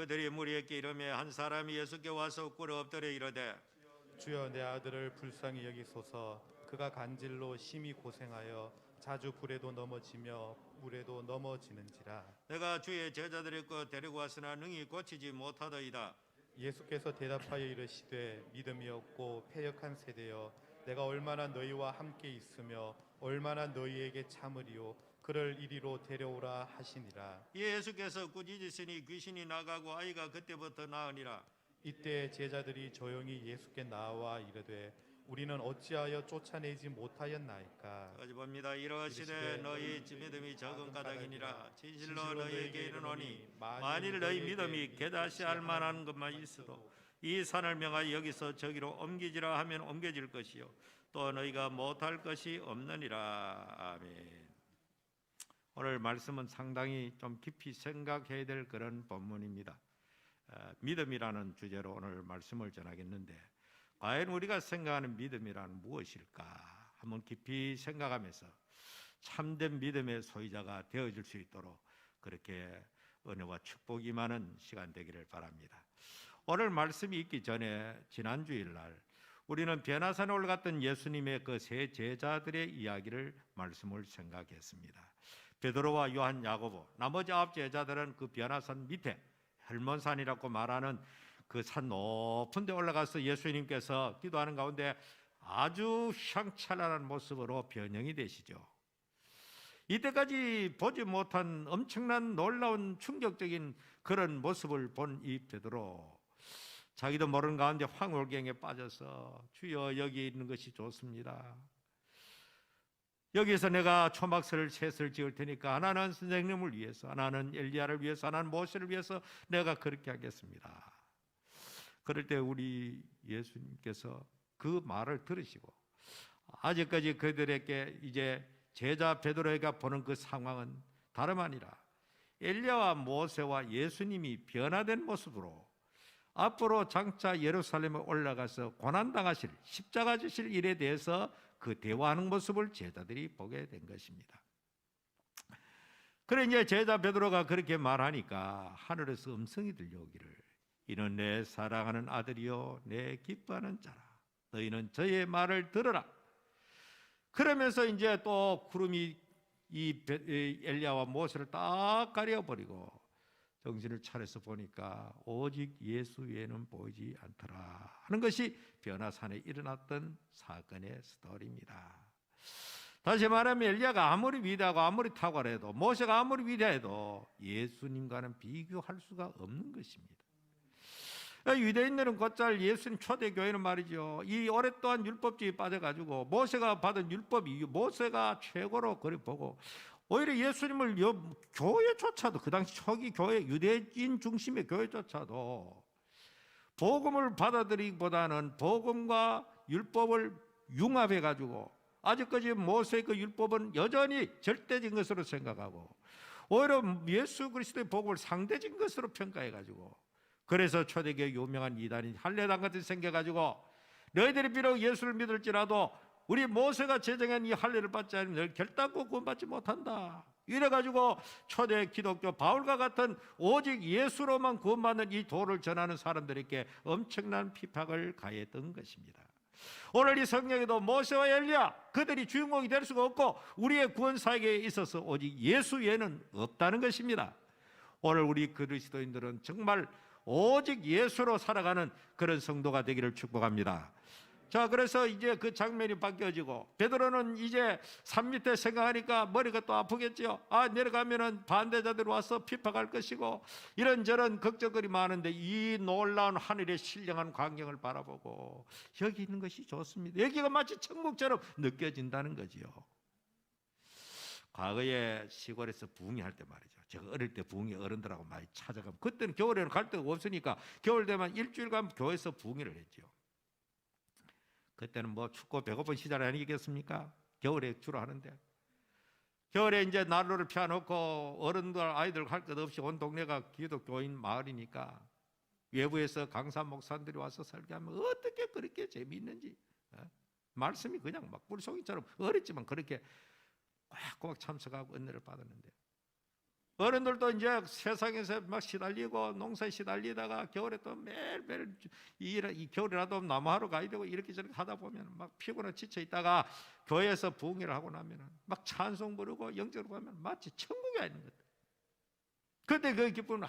그들이 무리에게 이르매 한 사람이 예수께 와서 꿇어 엎드려 이르되 주여, 내 아들을 불쌍히 여기소서. 그가 간질로 심히 고생하여 자주 불에도 넘어지며 물에도 넘어지는지라. 내가 주의 제자들의 것 데리고 왔으나 능히 고치지 못하더이다. 예수께서 대답하여 이르시되 믿음이 없고 패역한 세대여, 내가 얼마나 너희와 함께 있으며 얼마나 너희에게 참으리요. 그를 이리로 데려오라 하시니라. 예수께서 꾸짖으시니 귀신이 나가고 아이가 그때부터 나으니라. 이때 제자들이 조용히 예수께 나와 이르되 우리는 어찌하여 쫓아내지 못하였나이까. 여기 봅니다. 이러시되 너희 믿음이 적은 까닭이니라. 진실로 너희에게 이르노니 만일 너희 믿음이 게다시 할 만한 것만 있어도 이 산을 명하여 여기서 저기로 옮기지라 하면 옮겨질 것이요 또 너희가 못할 것이 없느니라. 아멘. 오늘 말씀은 상당히 좀 깊이 생각해야 될 그런 본문입니다. 믿음이라는 주제로 오늘 말씀을 전하겠는데, 과연 우리가 생각하는 믿음이란 무엇일까 한번 깊이 생각하면서 참된 믿음의 소유자가 되어질 수 있도록 그렇게 은혜와 축복이 많은 시간 되기를 바랍니다. 오늘 말씀이 있기 전에 지난 주일날 우리는 변화산에 올라갔던 예수님의 그 세 제자들의 이야기를 말씀을 생각했습니다. 베드로와 요한, 야고보, 나머지 9 제자들은 그 변화산 밑에 헬몬산이라고 말하는 그 산 높은 데 올라가서 예수님께서 기도하는 가운데 아주 휘황찬란한 모습으로 변형이 되시죠. 이때까지 보지 못한 엄청난 놀라운 충격적인 그런 모습을 본 이 베드로, 자기도 모르는 가운데 황홀경에 빠져서 주여 여기 있는 것이 좋습니다. 여기서 내가 초막을 셋을 지을 테니까 하나는 선생님을 위해서, 하나는 엘리야를 위해서, 하나는 모세를 위해서 내가 그렇게 하겠습니다. 그럴 때 우리 예수님께서 그 말을 들으시고 아직까지 그들에게 이제 제자 베드로에게 보는 그 상황은 다름 아니라 엘리야와 모세와 예수님이 변화된 모습으로 앞으로 장차 예루살렘에 올라가서 고난당하실, 십자가 지실 일에 대해서 그 대화하는 모습을 제자들이 보게 된 것입니다. 그래 이제 제자 베드로가 그렇게 말하니까 하늘에서 음성이 들려오기를 이는 내 사랑하는 아들이요 내 기뻐하는 자라. 너희는 저의 말을 들으라. 그러면서 이제 또 구름이 이 엘리야와 모세를 딱 가려버리고 정신을 차려서 보니까 오직 예수 외에는 보이지 않더라 하는 것이 변화산에 일어났던 사건의 스토리입니다. 다시 말하면 엘리야가 아무리 위대하고 아무리 탁월해도, 모세가 아무리 위대해도 예수님과는 비교할 수가 없는 것입니다. 유대인들은 곧잘 예수님 초대교회는 말이죠, 이 오랫동안 율법주의에 빠져가지고 모세가 받은 율법이 모세가 최고로 그리 보고 오히려 예수님을 교회조차도, 그 당시 초기 교회, 유대인 중심의 교회조차도 복음을 받아들이기보다는 복음과 율법을 융합해가지고 아직까지 모세의 그 율법은 여전히 절대적인 것으로 생각하고 오히려 예수 그리스도의 복음을 상대적인 것으로 평가해가지고, 그래서 초대교회 유명한 이단인 할례당 같은 생겨가지고 너희들이 비록 예수를 믿을지라도 우리 모세가 제정한 이 할례를 받지 않으면 널 결단코 구원받지 못한다. 이래가지고 초대 기독교 바울과 같은 오직 예수로만 구원받는 이 도를 전하는 사람들에게 엄청난 핍박을 가했던 것입니다. 오늘 이 성경에도 모세와 엘리야 그들이 주인공이 될 수가 없고 우리의 구원 사역에 있어서 오직 예수 외에는 없다는 것입니다. 오늘 우리 그리스도인들은 정말 오직 예수로 살아가는 그런 성도가 되기를 축복합니다. 자, 그래서 이제 그 장면이 바뀌어지고 베드로는 이제 산 밑에 생각하니까 머리가 또 아프겠죠. 내려가면은 반대자들 와서 핍박할 것이고 이런저런 걱정거리 많은데 이 놀라운 하늘의 신령한 광경을 바라보고 여기 있는 것이 좋습니다. 여기가 마치 천국처럼 느껴진다는 거지요. 과거에 시골에서 부흥회할 때 말이죠, 제가 어릴 때 부흥회 어른들하고 많이 찾아가면 그때는 겨울에는 갈 데가 없으니까 겨울 되면 일주일간 교회에서 부흥회를 했죠. 그때는 뭐 춥고 배고픈 시절 아니겠습니까? 겨울에 주로 하는데 겨울에 이제 난로를 펴놓고 어른들 아이들 할 것 없이 온 동네가 기독교인 마을이니까 외부에서 강사 목사님들이 와서 설교하면 어떻게 그렇게 재미있는지, 말씀이 그냥 막 물송이처럼 어렸지만 그렇게 꽉꽉 참석하고 은혜를 받았는데 어른들도 이제 세상에서 막 시달리고 농사에 시달리다가 겨울에 또 매일매일 이 겨울이라도 나무하러 가야 되고 이렇게 저렇게 하다 보면 막 피곤해 지쳐 있다가 교회에서 부흥회를 하고 나면은 막 찬송 부르고 영적으로 가면 마치 천국에 있는 것 같아. 그때 그 기쁨은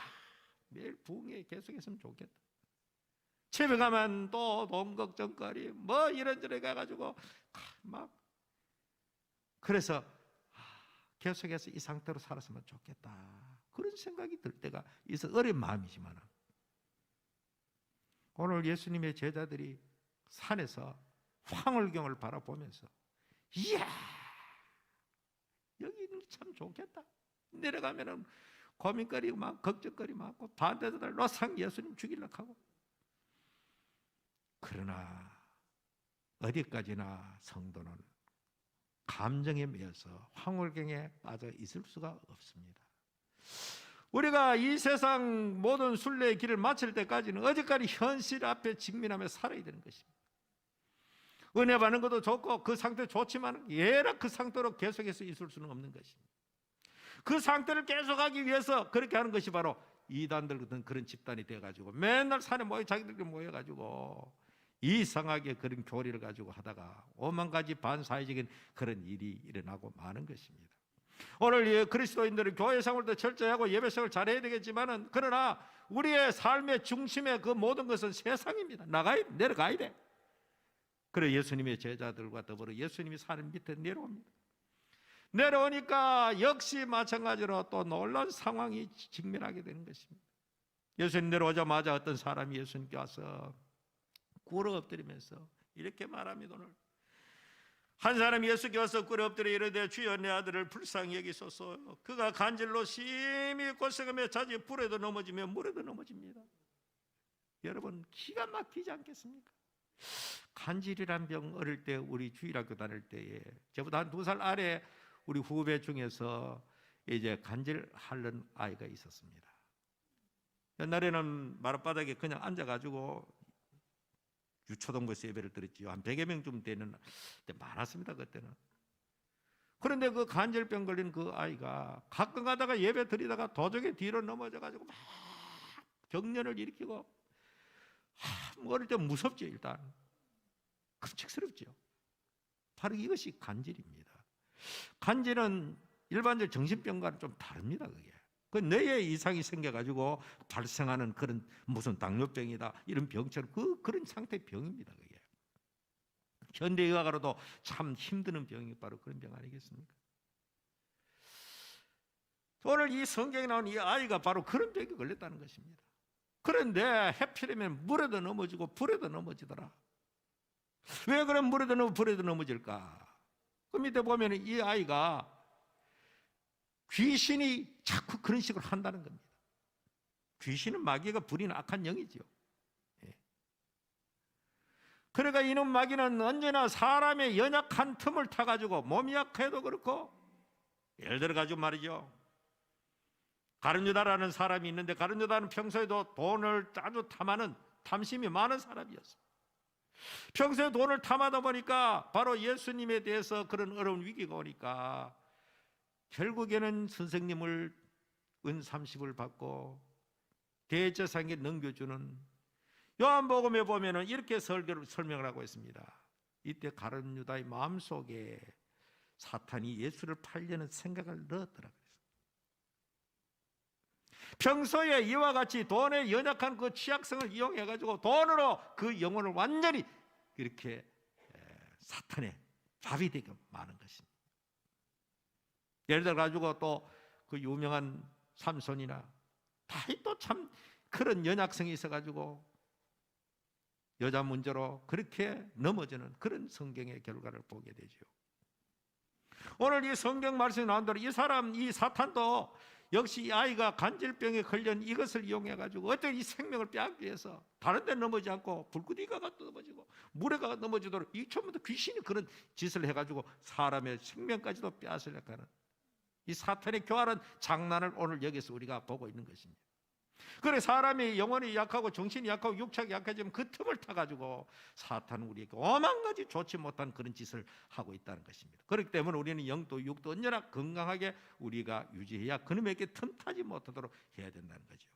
매일 부흥회 계속했으면 좋겠다. 집에 가면 또 돈 걱정거리 뭐 이런저런 가가지고 막 그래서 계속해서 이 상태로 살았으면 좋겠다 그런 생각이 들 때가 있어. 어린 마음이지만 오늘 예수님의 제자들이 산에서 황홀경을 바라보면서 이야 여기는 참 좋겠다. 내려가면은 고민거리 많고 걱정거리 많고 반대들 노상 예수님 죽이려고 하고. 그러나 어디까지나 성도는 감정에 매여서 황홀경에 빠져 있을 수가 없습니다. 우리가 이 세상 모든 순례의 길을 마칠 때까지는 어디까지 현실 앞에 직면하며 살아야 되는 것입니다. 은혜 받는 것도 좋고 그 상태 좋지만 예락 그 상태로 계속해서 있을 수는 없는 것입니다. 그 상태를 계속하기 위해서 그렇게 하는 것이 바로 이단들 같은 그런 집단이 되어가지고 맨날 산에 모여 자기들끼리 모여가지고 이상하게 그런 교리를 가지고 하다가 오만 가지 반사회적인 그런 일이 일어나고 마는 것입니다. 오늘 그리스도인들은 교회 생활도 철저히 하고 예배 생활을 잘해야 되겠지만은 그러나 우리의 삶의 중심의 그 모든 것은 세상입니다. 내려가야 돼. 그래 예수님의 제자들과 더불어 예수님이 사는 밑에 내려옵니다. 내려오니까 역시 마찬가지로 또 놀라운 상황이 직면하게 되는 것입니다. 예수님 내려오자마자 어떤 사람이 예수님께 와서 꿇어 엎드리면서 이렇게 말합니다. 오늘 한 사람이 예수께 와서 꿇어 엎드려 이르되 주여 내 아들을 불쌍히 여기소서. 그가 간질로 심히 고생하며 자주 불에도 넘어지며 물에도 넘어집니다. 여러분 기가 막히지 않겠습니까? 간질이란 병 어릴 때 우리 주일학교 다닐 때에 저보다 한 2살 아래 우리 후배 중에서 이제 간질 앓는 아이가 있었습니다. 옛날에는 마룻바닥에 그냥 앉아가지고 유초동부에서 예배를 드렸지요. 한 100여 명쯤 되는 때 많았습니다. 그때는. 그런데 그 간질병 걸린 그 아이가 가끔 가다가 예배 드리다가 도적의 뒤로 넘어져가지고 막 경련을 일으키고 어릴 때 무섭죠. 일단 끔찍스럽죠. 바로 이것이 간질입니다. 간질은 일반적 정신병과는 좀 다릅니다. 그게. 그 뇌에 이상이 생겨가지고 발생하는 그런 무슨 당뇨병이다 이런 병처럼 그런 상태의 병입니다. 그게 현대의학으로도 참 힘드는 병이 바로 그런 병 아니겠습니까? 오늘 이 성경에 나온 이 아이가 바로 그런 병에 걸렸다는 것입니다. 그런데 해피되면 물에도 넘어지고 불에도 넘어지더라. 왜 그럼 물에도 넘어 불에도 넘어질까? 그 밑에 보면 이 아이가 귀신이 자꾸 그런 식으로 한다는 겁니다. 귀신은 마귀가 부리는 악한 영이죠. 그러니까 이놈 마귀는 언제나 사람의 연약한 틈을 타가지고 몸이 약해도 그렇고 예를 들어 가지고 말이죠. 가룟유다라는 사람이 있는데 가룟유다는 평소에도 돈을 아주 탐하는 탐심이 많은 사람이었어요. 평소에 돈을 탐하다 보니까 바로 예수님에 대해서 그런 어려운 위기가 오니까 결국에는 선생님을 은 30을 받고 대제사장에게 넘겨주는 요한복음에 보면은 이렇게 설명을 하고 있습니다. 이때 가룟유다의 마음속에 사탄이 예수를 팔려는 생각을 넣었더라. 평소에 이와 같이 돈에 연약한 그 취약성을 이용해 가지고 돈으로 그 영혼을 완전히 이렇게 사탄의 밥이 되게 많은 것입니다. 예를 들어 가지고 또 그 유명한 삼손이나 다윗도 참 그런 연약성이 있어 가지고 여자 문제로 그렇게 넘어지는 그런 성경의 결과를 보게 되죠. 오늘 이 성경 말씀이 나온 대로 이 사탄도 역시 이 아이가 간질병에 걸린 이것을 이용해 가지고 어떤 이 생명을 빼앗기 위해서 다른 데 넘어지지 않고 불구디가 넘어지고 물에 가 넘어지도록 이 처음부터 귀신이 그런 짓을 해 가지고 사람의 생명까지도 빼앗으려고 하는 이 사탄의 교활한 장난을 오늘 여기서 우리가 보고 있는 것입니다. 그래 사람이 영혼이 약하고 정신이 약하고 육체가 약해지면 그 틈을 타가지고 사탄은 우리에게 오만 가지 좋지 못한 그런 짓을 하고 있다는 것입니다. 그렇기 때문에 우리는 영도 육도 언제나 건강하게 우리가 유지해야 그놈에게 틈타지 못하도록 해야 된다는 거죠.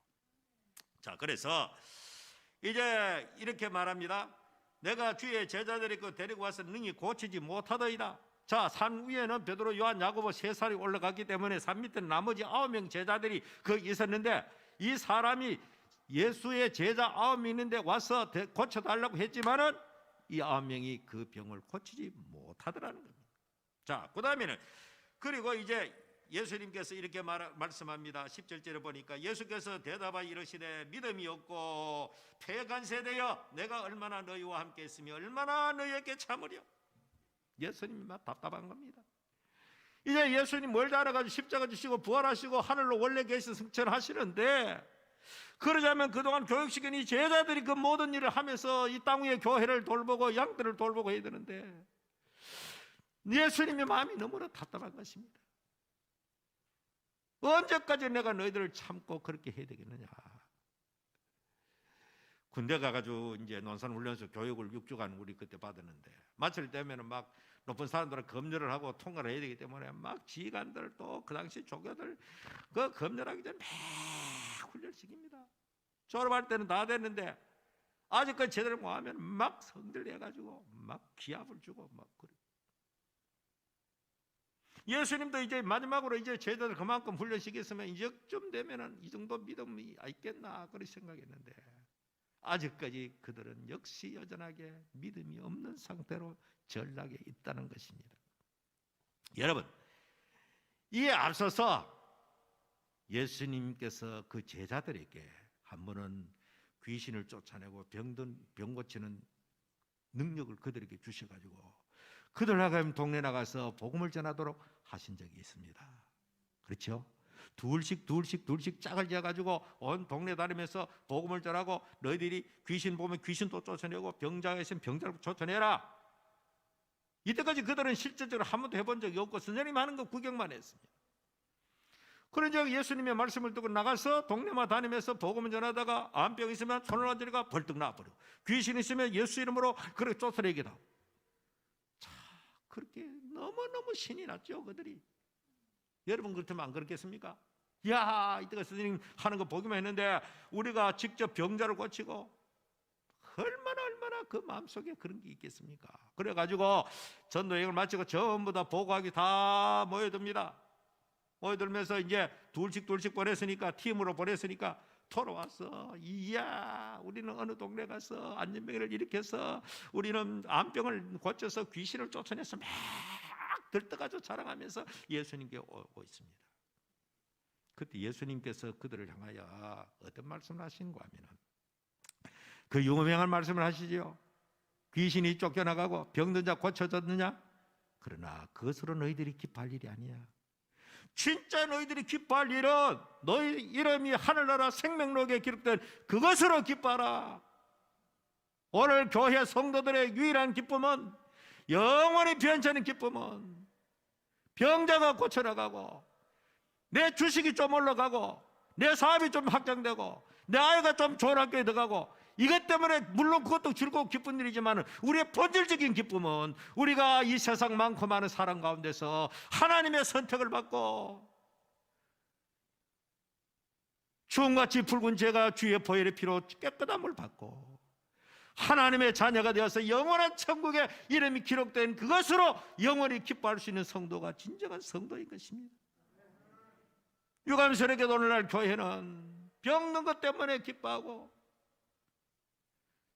자, 그래서 이제 이렇게 말합니다. 내가 주의 제자들이 데리고 와서 능히 고치지 못하더이다. 자, 산 위에는 베드로, 요한, 야고보 세 사람이 올라갔기 때문에 산 밑에는 나머지 9명 제자들이 거기 있었는데 이 사람이 예수의 제자 9명 있는데 와서 고쳐달라고 했지만은 이 9명이 그 병을 고치지 못하더라는 겁니다. 자, 그 다음에는 그리고 이제 예수님께서 이렇게 말씀합니다. 17절에 보니까 예수께서 대답하여 이르시되 믿음이 없고 패역한 세대여 내가 얼마나 너희와 함께 있으며 얼마나 너희에게 참으려. 예수님이 막 답답한 겁니다. 이제 예수님 멀리 알아가지고 십자가 지시고 부활하시고 하늘로 원래 계신 승천하시는데 그러자면 그동안 교육시킨 이 제자들이 그 모든 일을 하면서 이 땅 위에 교회를 돌보고 양들을 돌보고 해야 되는데 예수님의 마음이 너무나 답답한 것입니다. 언제까지 내가 너희들을 참고 그렇게 해야 되겠느냐. 군대 가가지고 이제 논산훈련소 교육을 6주간 우리 그때 받았는데 마칠 때면은 막 높은 사람들은 검열을 하고 통과를 해야 되기 때문에 막 지휘관들 또 그 당시 조교들 그 검열하기 전에 막 훈련시킵니다. 졸업할 때는 다 됐는데 아직까지 제대로 못하면 막 성들 내가지고 막 기합을 주고 막 그래. 예수님도 이제 마지막으로 이제 제자들 그만큼 훈련시켰으면 이제쯤 되면은 이 정도 믿음이 있겠나 그렇게 생각했는데 아직까지 그들은 역시 여전하게 믿음이 없는 상태로 전락에 있다는 것입니다. 여러분, 이에 앞서서 예수님께서 그 제자들에게 한 번은 귀신을 쫓아내고 병 고치는 능력을 그들에게 주셔가지고 그들 나가면 동네 나가서 복음을 전하도록 하신 적이 있습니다. 그렇죠? 둘씩 짝을 지어가지고 온 동네 다니면서 복음을 전하고 너희들이 귀신 보면 귀신도 쫓아내고 병자가 있으면 병자를 쫓아내라. 이때까지 그들은 실제적으로 한 번도 해본 적이 없고 선생님이 하는 거 구경만 했습니다. 그러자 예수님의 말씀을 듣고 나가서 동네만 다니면서 복음을 전하다가 암병 있으면 손을 얹으니까 벌떡 나와버리고 귀신 있으면 예수 이름으로 그렇게 쫓아내기도 하고 자, 그렇게 너무너무 신이 났죠 그들이. 여러분 그렇다면 안 그렇겠습니까? 야, 이때가 선생님 하는 거 보기만 했는데 우리가 직접 병자를 고치고 얼마나 그 마음속에 그런 게 있겠습니까? 그래가지고 전도 여행을 마치고 전부 다 보고하기 다 모여듭니다. 모여들면서 이제 둘씩 보냈으니까 팀으로 보냈으니까 돌아왔어. 이야, 우리는 어느 동네 가서 안전병을 일으켜서 우리는 암병을 고쳐서 귀신을 쫓아내서 막 들떠가지고 자랑하면서 예수님께 오고 있습니다. 그때 예수님께서 그들을 향하여 어떤 말씀을 하신가 하면은 그 유명한 말씀을 하시죠. 귀신이 쫓겨나가고 병든 자 고쳐졌느냐? 그러나 그것으로 너희들이 기뻐할 일이 아니야. 진짜 너희들이 기뻐할 일은 너희 이름이 하늘나라 생명록에 기록된 그것으로 기뻐하라. 오늘 교회 성도들의 유일한 기쁨은 영원히 변치하는 기쁨은 병자가 고쳐나가고 내 주식이 좀 올라가고 내 사업이 좀 확장되고 내 아이가 좀 좋은 학교에 들어가고 이것 때문에 물론 그것도 즐겁고 기쁜 일이지만 우리의 본질적인 기쁨은 우리가 이 세상 많고 많은 사람 가운데서 하나님의 선택을 받고 주홍같이 붉은 죄가 주의 보혈의 피로 깨끗함을 받고 하나님의 자녀가 되어서 영원한 천국에 이름이 기록된 그것으로 영원히 기뻐할 수 있는 성도가 진정한 성도인 것입니다. 유감스럽게도 오늘날 교회는 병든 것 때문에 기뻐하고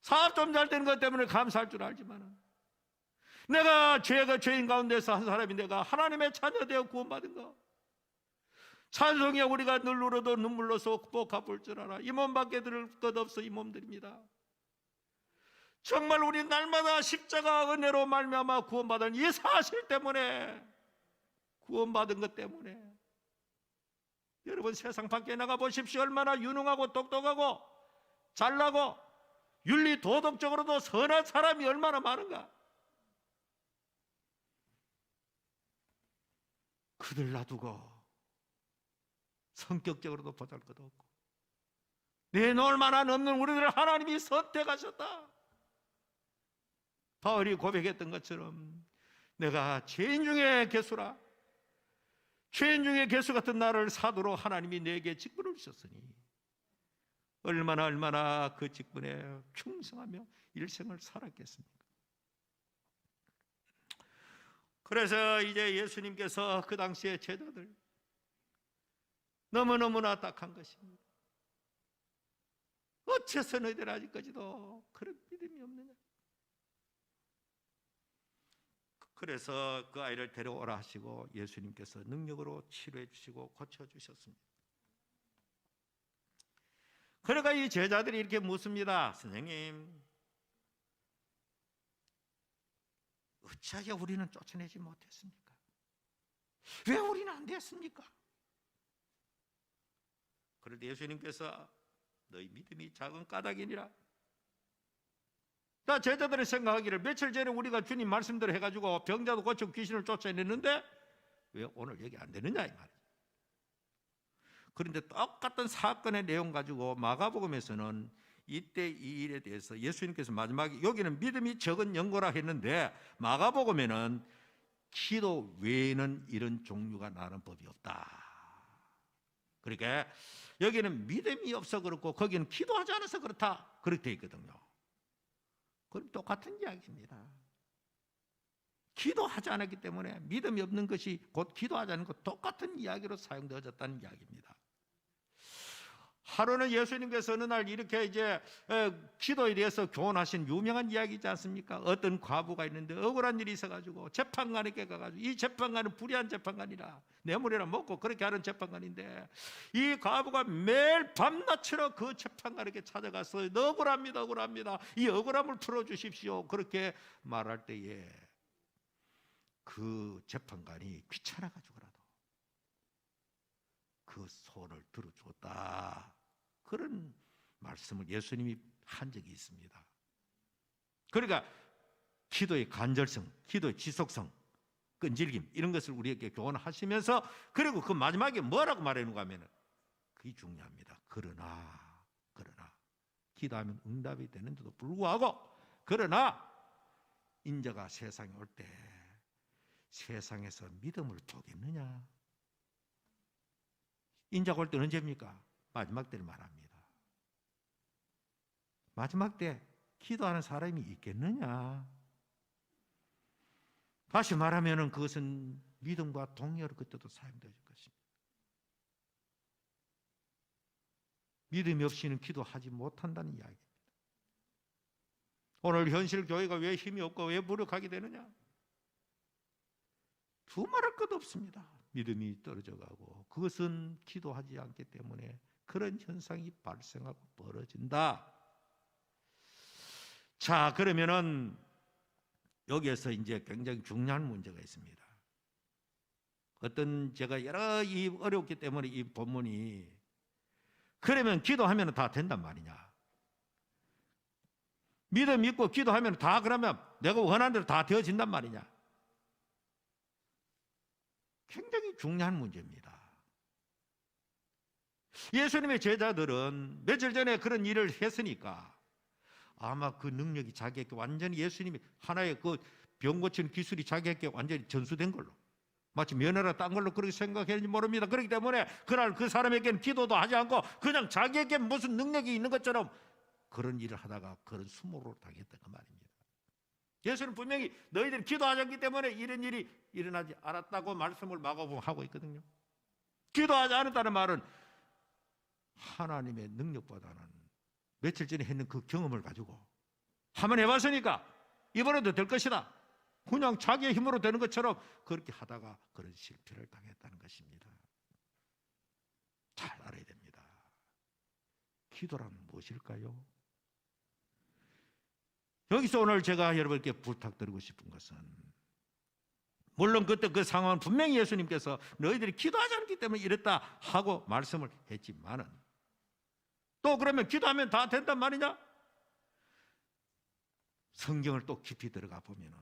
사업 좀 잘 되는 것 때문에 감사할 줄 알지만 내가 죄인 가운데서 한 사람이 내가 하나님의 자녀 되어 구원받은 거 찬송에 우리가 늘 울어도 눈물로서 꼭 갚을 줄 알아. 이 몸밖에 들을 것 없어 이 몸들입니다. 정말 우리 날마다 십자가 은혜로 말미암아 구원받은 이 사실 때문에 구원받은 것 때문에 여러분 세상 밖에 나가 보십시오. 얼마나 유능하고 똑똑하고 잘나고 윤리 도덕적으로도 선한 사람이 얼마나 많은가. 그들 놔두고 성격적으로도 보잘것없고 내놓을 만한 없는 우리들을 하나님이 선택하셨다. 바울이 고백했던 것처럼 내가 죄인 중에 괴수라, 죄인 중에 괴수 같은 나를 사도로 하나님이 내게 직분을 주셨으니 얼마나 그 직분에 충성하며 일생을 살았겠습니까? 그래서 이제 예수님께서 그 당시에 제자들 너무너무나 딱한 것입니다. 어째서 너희들 아직까지도 그런 믿음이 없느냐? 그래서 그 아이를 데려오라 하시고 예수님께서 능력으로 치료해 주시고 고쳐 주셨습니다. 그러니까 이 제자들이 이렇게 묻습니다. 선생님, 어찌하여 우리는 쫓아내지 못했습니까? 왜 우리는 안 됐습니까? 그런데 예수님께서 너희 믿음이 작은 까닭이니라. 나 제자들이 생각하기를 며칠 전에 우리가 주님 말씀대로 해가지고 병자도 고치고 귀신을 쫓아냈는데 왜 오늘 여기 안 되느냐 이 말이에요. 그런데 똑같은 사건의 내용 가지고 마가복음에서는 이때 이 일에 대해서 예수님께서 마지막에 여기는 믿음이 적은 연고라 했는데 마가복음에는 기도 외에는 이런 종류가 나는 법이 없다. 그러니까 여기는 믿음이 없어 그렇고 거기는 기도하지 않아서 그렇다 그렇게 되어 있거든요. 그럼 똑같은 이야기입니다. 기도하지 않았기 때문에 믿음이 없는 것이 곧 기도하지 않는 것 똑같은 이야기로 사용되어졌다는 이야기입니다. 하루는 예수님께서 어느 날 이렇게 이제 기도에 대해서 교훈하신 유명한 이야기이지 않습니까? 어떤 과부가 있는데 억울한 일이 있어가지고 재판관에게 가가지고 이 재판관은 불의한 재판관이라 뇌물이나 먹고 그렇게 하는 재판관인데 이 과부가 매일 밤낮으로 그 재판관에게 찾아가서 억울합니다, 억울합니다. 이 억울함을 풀어주십시오. 그렇게 말할 때에 그 재판관이 귀찮아가지고라도 그 손을 들어줬다. 그런 말씀을 예수님이 한 적이 있습니다. 그러니까 기도의 간절성, 기도의 지속성, 끈질김 이런 것을 우리에게 교훈하시면서 그리고 그 마지막에 뭐라고 말하는가 하면 그게 중요합니다. 그러나 기도하면 응답이 되는데도 불구하고 그러나 인자가 세상에 올 때 세상에서 믿음을 보겠느냐? 인자가 올 때는 언제입니까? 마지막 때를 말합니다. 마지막 때 기도하는 사람이 있겠느냐? 다시 말하면 그것은 믿음과 동의어로 그때도 사용될 것입니다. 믿음이 없이는 기도하지 못한다는 이야기입니다. 오늘 현실 교회가 왜 힘이 없고 왜 무력하게 되느냐? 두말할 것도 없습니다. 믿음이 떨어져 가고 그것은 기도하지 않기 때문에 그런 현상이 발생하고 벌어진다. 자, 그러면은 여기에서 이제 굉장히 중요한 문제가 있습니다. 어떤 제가 여러 이 어렵기 때문에 이 본문이 그러면 기도하면 다 된단 말이냐? 믿음 있고 기도하면 다 그러면 내가 원하는 대로 다 되어진단 말이냐? 굉장히 중요한 문제입니다. 예수님의 제자들은 며칠 전에 그런 일을 했으니까 아마 그 능력이 자기에게 완전히 예수님이 하나의 그 병 고치는 기술이 자기에게 완전히 전수된 걸로 마치 면허라 딴 걸로 그렇게 생각했는지 모릅니다. 그렇기 때문에 그날 그 사람에게는 기도도 하지 않고 그냥 자기에게 무슨 능력이 있는 것처럼 그런 일을 하다가 그런 수모를 당했던 그 말입니다. 예수는 분명히 너희들이 기도하지 않기 때문에 이런 일이 일어나지 않았다고 말씀을 마가복음에 하고 있거든요. 기도하지 않았다는 말은 하나님의 능력보다는 며칠 전에 했는 그 경험을 가지고 한번 해봤으니까 이번에도 될 것이다. 그냥 자기의 힘으로 되는 것처럼 그렇게 하다가 그런 실패를 당했다는 것입니다. 잘 알아야 됩니다. 기도란 무엇일까요? 여기서 오늘 제가 여러분께 부탁드리고 싶은 것은 물론 그때 그 상황은 분명히 예수님께서 너희들이 기도하지 않기 때문에 이랬다 하고 말씀을 했지만은 또 그러면 기도하면 다 된단 말이냐? 성경을 또 깊이 들어가 보면은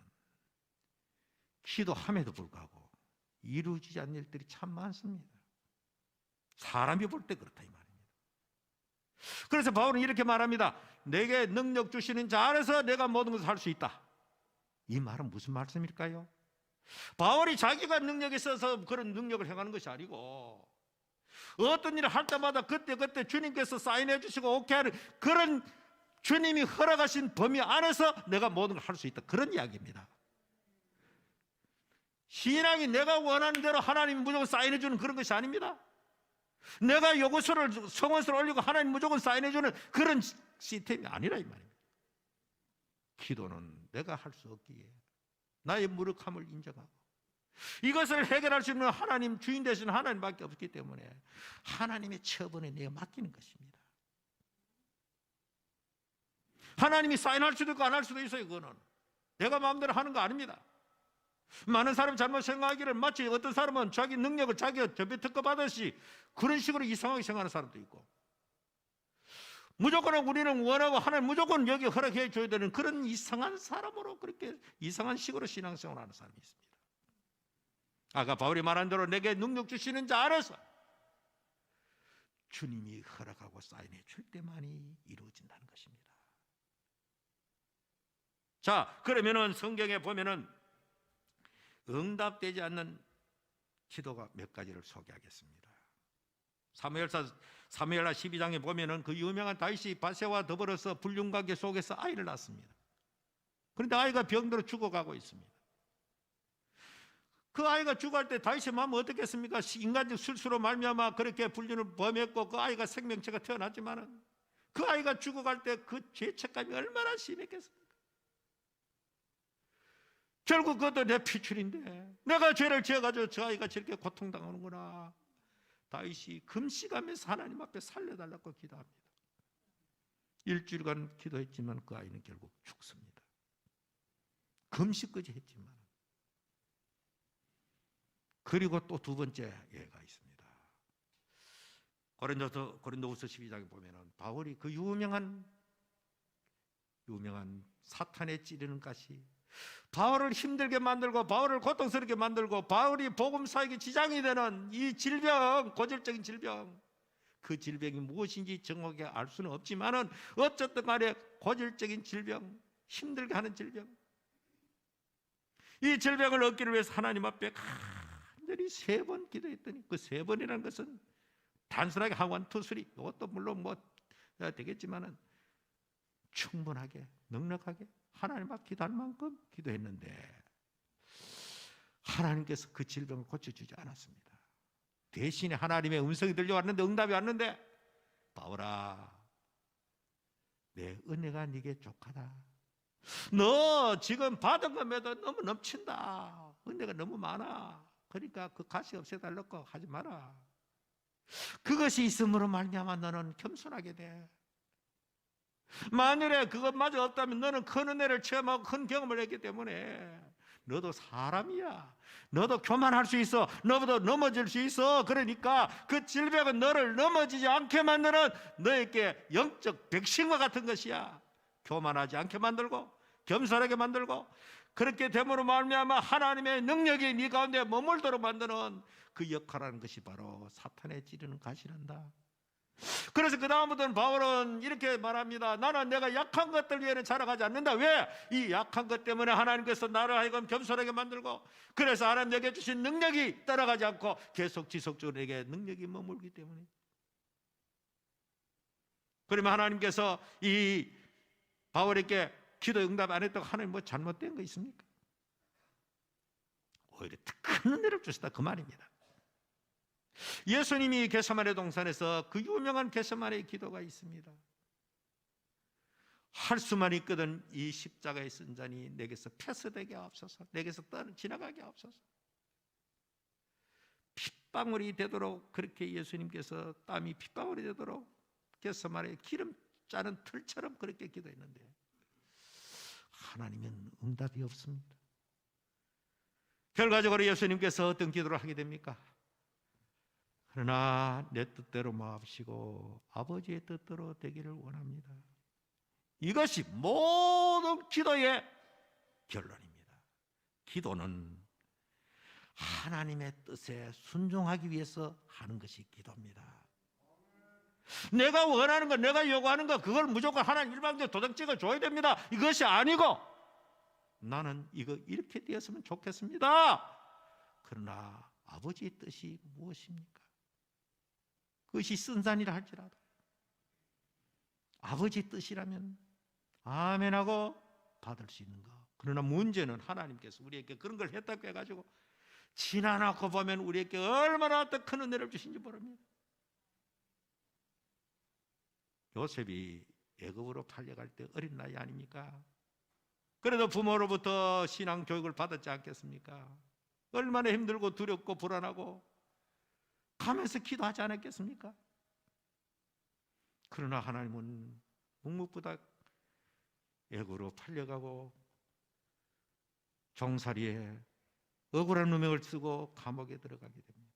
기도함에도 불구하고 이루어지지 않는 일들이 참 많습니다. 사람이 볼 때 그렇다 이 말입니다. 그래서 바울은 이렇게 말합니다. 내게 능력 주시는 자 안에서 내가 모든 것을 할 수 있다. 이 말은 무슨 말씀일까요? 바울이 자기가 능력이 있어서 그런 능력을 행하는 것이 아니고 어떤 일을 할 때마다 그때 주님께서 사인해 주시고 오케이 하는 그런 주님이 허락하신 범위 안에서 내가 모든 걸 할 수 있다. 그런 이야기입니다. 신앙이 내가 원하는 대로 하나님이 무조건 사인해 주는 그런 것이 아닙니다. 내가 요구서를 성원서를 올리고 하나님 무조건 사인해 주는 그런 시스템이 아니라 이 말입니다. 기도는 내가 할 수 없기에 나의 무력함을 인정하고 이것을 해결할 수 있는 하나님, 주인 되신 하나님밖에 없기 때문에 하나님의 처분에 내가 맡기는 것입니다. 하나님이 사인할 수도 있고 안 할 수도 있어요. 그거는 내가 마음대로 하는 거 아닙니다. 많은 사람이 잘못 생각하기를 마치 어떤 사람은 자기 능력을 자기가 전배특허 받았시 그런 식으로 이상하게 생각하는 사람도 있고, 무조건 우리는 원하고 하나님 무조건 여기 허락해 줘야 되는 그런 이상한 사람으로 그렇게 이상한 식으로 신앙생활을 하는 사람이 있습니다. 아까 바울이 말한 대로 내게 능력 주시는 자 안에서 주님이 허락하고 사인해 줄 때만이 이루어진다는 것입니다. 자, 그러면은 성경에 보면은 응답되지 않는 기도가 몇 가지를 소개하겠습니다. 사무엘하 12장에 보면은 그 유명한 다윗이 바세와 더불어서 불륜관계 속에서 아이를 낳습니다. 그런데 아이가 병들어 죽어가고 있습니다. 그 아이가 죽어갈 때 다윗의 마음은 어떻겠습니까? 인간적 실수로 말미암아 그렇게 불륜을 범했고 그 아이가 생명체가 태어났지만은 그 아이가 죽어갈 때 그 죄책감이 얼마나 심했겠습니까? 결국 그것도 내 피출인데 내가 죄를 지어가지고 저 아이가 저렇게 고통당하는구나. 다윗이 금식하면서 하나님 앞에 살려달라고 기도합니다. 일주일간 기도했지만 그 아이는 결국 죽습니다. 금식까지 했지만. 그리고 또 두 번째 예가 있습니다. 고린도후서 12장에 보면은 바울이 그 유명한 사탄에 찌르는 가시, 바울을 힘들게 만들고 바울을 고통스럽게 만들고 바울이 복음 사역에 지장이 되는 이 질병, 고질적인 질병, 그 질병이 무엇인지 정확하게 알 수는 없지만은 어쨌든 간에 고질적인 질병, 힘들게 하는 질병, 이 질병을 얻기를 위해서 하나님 앞에 간절히 3번 기도했더니 그 3번이라는 것은 단순하게 하원 투수리, 이것도 물론 뭐 되겠지만은 충분하게 넉넉하게 하나님 앞 기도할 만큼 기도했는데 하나님께서 그 질병을 고쳐주지 않았습니다. 대신에 하나님의 음성이 들려왔는데 응답이 왔는데, 바울아 내 은혜가 네게 족하다. 너 지금 받은 것에도 너무 넘친다. 은혜가 너무 많아. 그러니까 그 가시 없애달라고 하지 마라. 그것이 있음으로 말미암아 너는 겸손하게 돼. 만일에 그것마저 없다면 너는 큰 은혜를 체험하고 큰 경험을 했기 때문에 너도 사람이야. 너도 교만할 수 있어. 너도 넘어질 수 있어. 그러니까 그 질병은 너를 넘어지지 않게 만드는 너에게 영적 백신과 같은 것이야. 교만하지 않게 만들고 겸손하게 만들고, 그렇게 됨으로 말미암아 하나님의 능력이 네 가운데 머물도록 만드는 그 역할하는 것이 바로 사탄에 찌르는 가시란다. 그래서 그 다음부터는 바울은 이렇게 말합니다. 나는 내가 약한 것들 위에는 자랑하지 않는다. 왜? 이 약한 것 때문에 하나님께서 나를 하여금 겸손하게 만들고, 그래서 하나님 내게 주신 능력이 따라가지 않고 계속 지속적으로 내게 능력이 머물기 때문에. 그러면 하나님께서 이 바울에게 기도 응답 안 했다고 하나님 뭐 잘못된 거 있습니까? 오히려 큰 은혜를 주셨다 그 말입니다. 예수님이 겟세마네 동산에서 그 유명한 겟세마네 기도가 있습니다. 할 수만 있거든 이 십자가의 쓴 잔이 내게서 패스되게 하옵소서. 내게서 지나가게 하옵소서. 핏방울이 되도록, 그렇게 예수님께서 땀이 핏방울이 되도록 겟세마네 기름 짜는 틀처럼 그렇게 기도했는데 하나님은 응답이 없습니다. 결과적으로 예수님께서 어떤 기도를 하게 됩니까? 그러나 내 뜻대로 마옵시고 아버지의 뜻대로 되기를 원합니다. 이것이 모든 기도의 결론입니다. 기도는 하나님의 뜻에 순종하기 위해서 하는 것이 기도입니다. 내가 원하는 거, 내가 요구하는 거, 그걸 무조건 하나님 일방적으로 도장찍어 줘야 됩니다. 이것이 아니고 나는 이거 이렇게 되었으면 좋겠습니다. 그러나 아버지의 뜻이 무엇입니까? 그것이 쓴산이라 할지라도 아버지의 뜻이라면 아멘하고 받을 수 있는 거. 그러나 문제는 하나님께서 우리에게 그런 걸 했다고 해가지고 지나놓고 보면 우리에게 얼마나 더 큰 은혜를 주신지 모릅니다. 요셉이 애굽으로 팔려갈 때 어린 나이 아닙니까? 그래도 부모로부터 신앙 교육을 받았지 않겠습니까? 얼마나 힘들고 두렵고 불안하고 가면서 기도하지 않았겠습니까? 그러나 하나님은 묵묵부답 애굽으로 팔려가고 종살이에 억울한 누명을 쓰고 감옥에 들어가게 됩니다.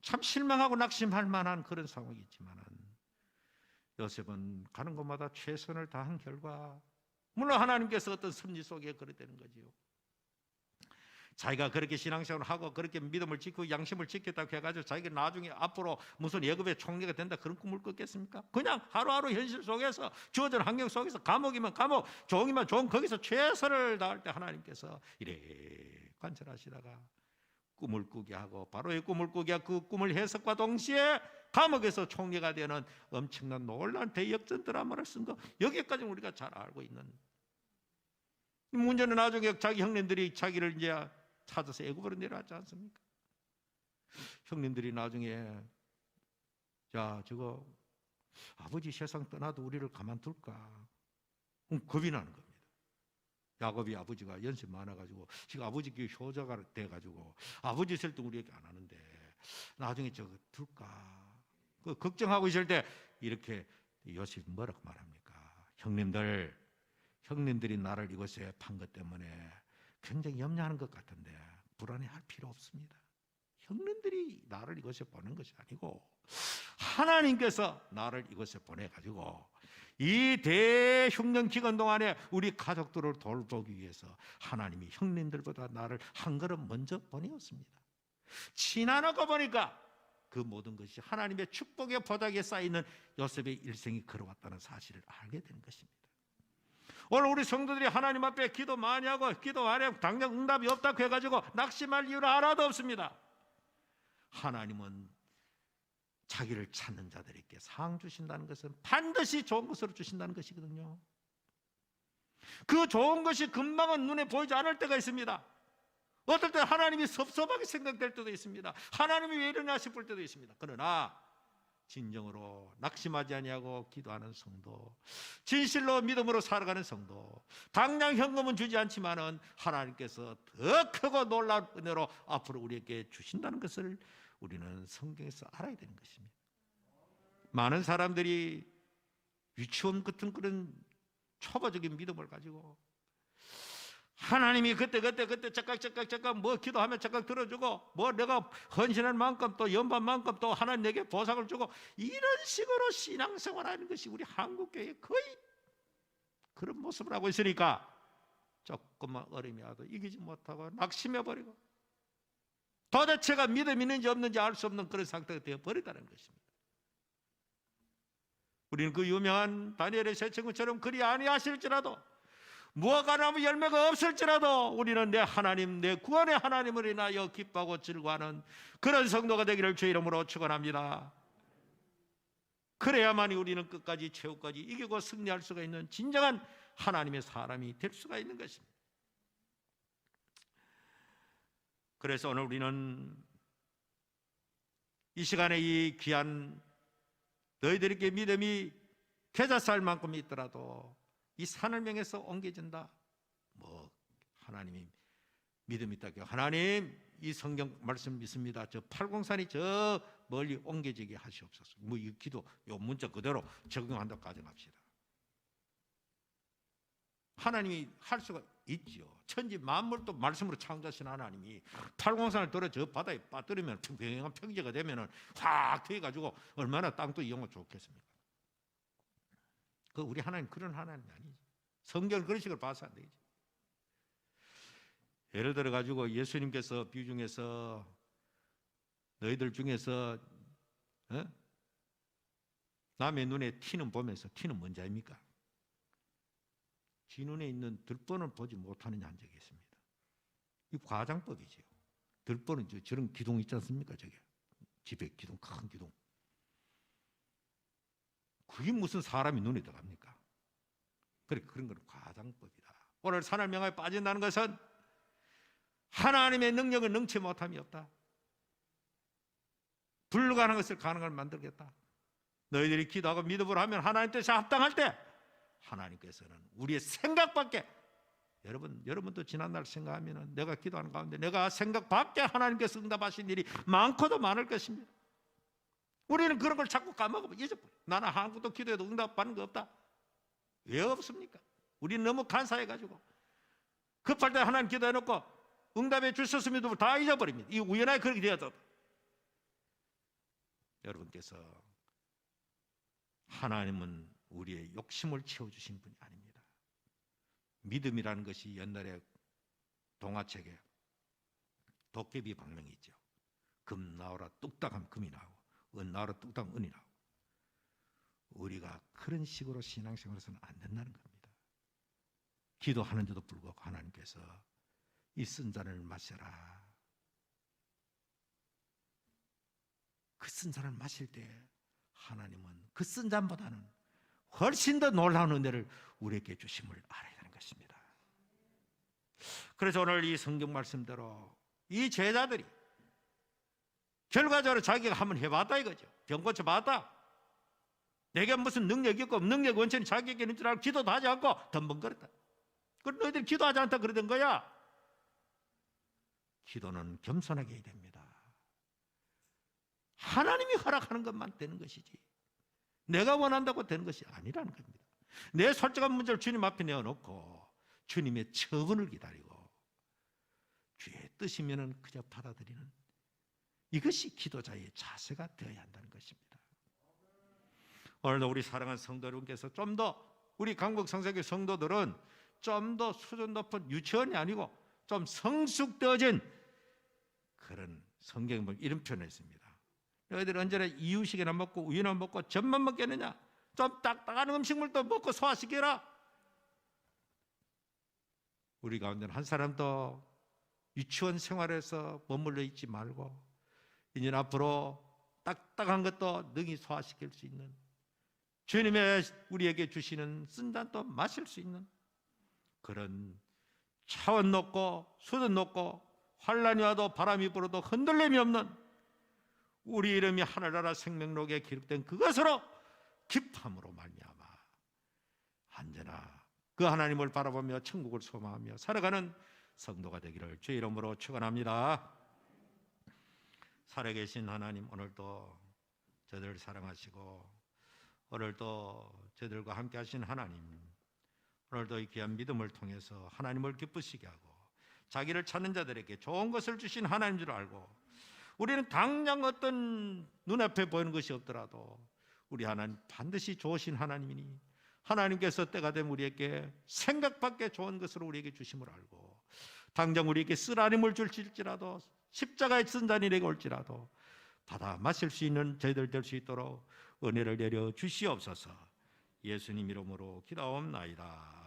참 실망하고 낙심할 만한 그런 상황이 있지만 요셉은 가는 곳마다 최선을 다한 결과 물론 하나님께서 어떤 섭리 속에 그렇게 되는 거지요. 자기가 그렇게 신앙생활을 하고 그렇게 믿음을 지키고 양심을 지켰다고 해가지고 자기가 나중에 앞으로 무슨 예굽의 총리가 된다 그런 꿈을 꿨겠습니까? 그냥 하루하루 현실 속에서 주어진 환경 속에서 감옥이면 감옥, 종이면 종, 거기서 최선을 다할 때 하나님께서 이래 관찰하시다가 꿈을 꾸게 하고 바로 이 꿈을 꾸게 하고 그 꿈을 해석과 동시에 감옥에서 총리가 되는 엄청난 놀라운 대역전 드라마를 쓴 거 여기까지 우리가 잘 알고 있는. 문제는 나중에 자기 형님들이 자기를 이제 찾아서 애굽으로 내려왔지 않습니까? 형님들이 나중에 자 저거 아버지 세상 떠나도 우리를 가만둘까? 겁이 나는 겁니다. 야곱이 아버지가 연세 많아가지고 지금 아버지 그 효자가 돼가지고 아버지 있을 때 우리 얘기 안 하는데 나중에 저거 둘까? 그 걱정하고 있을 때 이렇게 요셉이 뭐라고 말합니까? 형님들이 나를 이곳에 판 것 때문에 굉장히 염려하는 것 같은데 불안해할 필요 없습니다. 형님들이 나를 이곳에 보낸 것이 아니고 하나님께서 나를 이곳에 보내가지고 이 대흉년 기간 동안에 우리 가족들을 돌보기 위해서 하나님이 형님들보다 나를 한 걸음 먼저 보내었습니다. 지나놓고 보니까 그 모든 것이 하나님의 축복의 보답에 쌓이는 요셉의 일생이 걸어왔다는 사실을 알게 된 것입니다. 오늘 우리 성도들이 하나님 앞에 기도 많이 하고 당장 응답이 없다고 해가지고 낙심할 이유는 하나도 없습니다. 하나님은 자기를 찾는 자들에게 상 주신다는 것은 반드시 좋은 것으로 주신다는 것이거든요. 그 좋은 것이 금방은 눈에 보이지 않을 때가 있습니다. 어떨 때 하나님이 섭섭하게 생각될 때도 있습니다. 하나님이 왜 이러냐 싶을 때도 있습니다. 그러나 진정으로 낙심하지 아니하고 기도하는 성도, 진실로 믿음으로 살아가는 성도, 당장 현금은 주지 않지만은 하나님께서 더 크고 놀라운 은혜로 앞으로 우리에게 주신다는 것을 우리는 성경에서 알아야 되는 것입니다. 많은 사람들이 유치원 같은 그런 초보적인 믿음을 가지고 하나님이 그때 짝각 뭐 기도하면 짝각 들어주고 뭐 내가 헌신할 만큼 또 연반 만큼 또 하나님 내게 보상을 주고 이런 식으로 신앙생활하는 것이 우리 한국교회 거의 그런 모습을 하고 있으니까 조금만 어려움이 와도 이기지 못하고 낙심해버리고 도대체가 믿음 있는지 없는지 알 수 없는 그런 상태가 되어버리다는 것입니다. 우리는 그 유명한 다니엘의 세 친구처럼 그리 아니하실지라도 무화과 나무 열매가 없을지라도 우리는 내 하나님, 내 구원의 하나님을 인하여 기뻐하고 즐거워하는 그런 성도가 되기를 주의 이름으로 축원합니다. 그래야만이 우리는 끝까지 최후까지 이기고 승리할 수가 있는 진정한 하나님의 사람이 될 수가 있는 것입니다. 그래서 오늘 우리는 이 시간에 이 귀한 너희들에게 믿음이 겨자쌀 만큼 있더라도 이 산을 명해서 옮겨진다. 뭐 하나님이 믿음이 있다고 하나님 이 성경 말씀 믿습니다. 저 팔공산이 저 멀리 옮겨지게 하시옵소서. 뭐 이 기도 요 문자 그대로 적용한다고 가정합시다. 하나님이 할 수가 있지요. 천지 만물도 말씀으로 창조하신 하나님이 팔공산을 들어 저 바다에 빠뜨리면 평평한 평지가 되면은 확 트여가지고 얼마나 땅도 이용하면 좋겠습니까? 그 우리 하나님 그런 하나님이 아니지. 성경을 그런 식으로 봐서 안 되지. 예를 들어 가지고 예수님께서 비유 중에서 너희들 중에서 어? 남의 눈에 티는 보면서 티는 뭔지 아닙니까? 지 눈에 있는 들번을 보지 못하느냐 한 적이 있습니다. 이 과장법이지요. 들번은 저런 기둥 있지 않습니까? 저게 집에 기둥, 큰 기둥. 그게 무슨 사람이 눈에 들어갑니까? 그래, 그런 건 과장법이다. 오늘 산을 명하에 빠진다는 것은 하나님의 능력은 능치 못함이 없다. 불가능한 것을 가능을 만들겠다. 너희들이 기도하고 믿음으로 하면 하나님 뜻에 합당할 때 하나님께서는 우리의 생각 밖에, 여러분도 지난날 생각하면 내가 기도하는 가운데 내가 생각 밖에 하나님께서 응답하신 일이 많고도 많을 것입니다. 우리는 그런 걸 자꾸 까먹어 잊어버려. 나는 한국도 기도해도 응답받는 거 없다. 왜 없습니까? 우리는 너무 간사해가지고 급할 때 하나님 기도해놓고 응답해 주셨음에도 다 잊어버립니다. 이 우연하게 그렇게 되어도 여러분께서 하나님은 우리의 욕심을 채워주신 분이 아닙니다. 믿음이라는 것이 옛날에 동화책에 도깨비 방명이 있죠. 금 나오라 뚝딱하면 금이 나오고 은 나오라 뚝딱하면 은이 나오고, 우리가 그런 식으로 신앙생활에서는 안 된다는 겁니다. 기도하는데도 불구하고 하나님께서 이 쓴 잔을 마셔라. 그 쓴 잔을 마실 때 하나님은 그 쓴 잔보다는 훨씬 더 놀라운 은혜를 우리에게 주심을 알아야 되는 것입니다. 그래서 오늘 이 성경 말씀대로 이 제자들이 결과적으로 자기가 한번 해봤다 이거죠. 병 고쳐봤다. 내게 무슨 능력이 있고 능력 원천이 자기에게 있는 줄 알고 기도도 하지 않고 덤벙거렸다. 그럼 너희들 기도하지 않다 그러던 거야. 기도는 겸손하게 해야 됩니다. 하나님이 허락하는 것만 되는 것이지 내가 원한다고 되는 것이 아니라는 겁니다. 내 솔직한 문제를 주님 앞에 내어놓고 주님의 처분을 기다리고 주의 뜻이면 그저 받아들이는, 이것이 기도자의 자세가 되어야 한다는 것입니다. 오늘도 우리 사랑하는 성도 여러분께서 좀 더, 우리 강북성서교회 성도들은 좀 더 수준 높은 유치원이 아니고 좀 성숙되어진 그런 성경에 보면 이런 표현을 했습니다. 너희들 언제나 이유식이나 먹고 우유나 먹고 젖만 먹겠느냐? 좀 딱딱한 음식물도 먹고 소화시켜라. 우리 가운데는 한 사람도 유치원 생활에서 머물러 있지 말고 이제 앞으로 딱딱한 것도 능히 소화시킬 수 있는, 주님의 우리에게 주시는 쓴 잔도 마실 수 있는 그런 차원 높고 수준 높고 환란이 와도 바람이 불어도 흔들림이 없는 우리 이름이 하늘나라 생명록에 기록된 그것으로 기쁨으로 말미암아 언제나 그 하나님을 바라보며 천국을 소망하며 살아가는 성도가 되기를 주의 이름으로 축원합니다. 살아계신 하나님, 오늘도 저들을 사랑하시고 오늘도 저들과 함께 하신 하나님, 오늘도 이 귀한 믿음을 통해서 하나님을 기쁘시게 하고 자기를 찾는 자들에게 좋은 것을 주신 하나님인 줄 알고, 우리는 당장 어떤 눈앞에 보이는 것이 없더라도 우리 하나님 반드시 좋으신 하나님이니 하나님께서 때가 되면 우리에게 생각 밖에 좋은 것으로 우리에게 주심을 알고, 당장 우리에게 쓰라림을 주실지라도 십자가의 쓴 잔이 내게 올지라도 받아 마실 수 있는 저희들 될 수 있도록 은혜를 내려 주시옵소서. 예수님 이름으로 기도하옵나이다.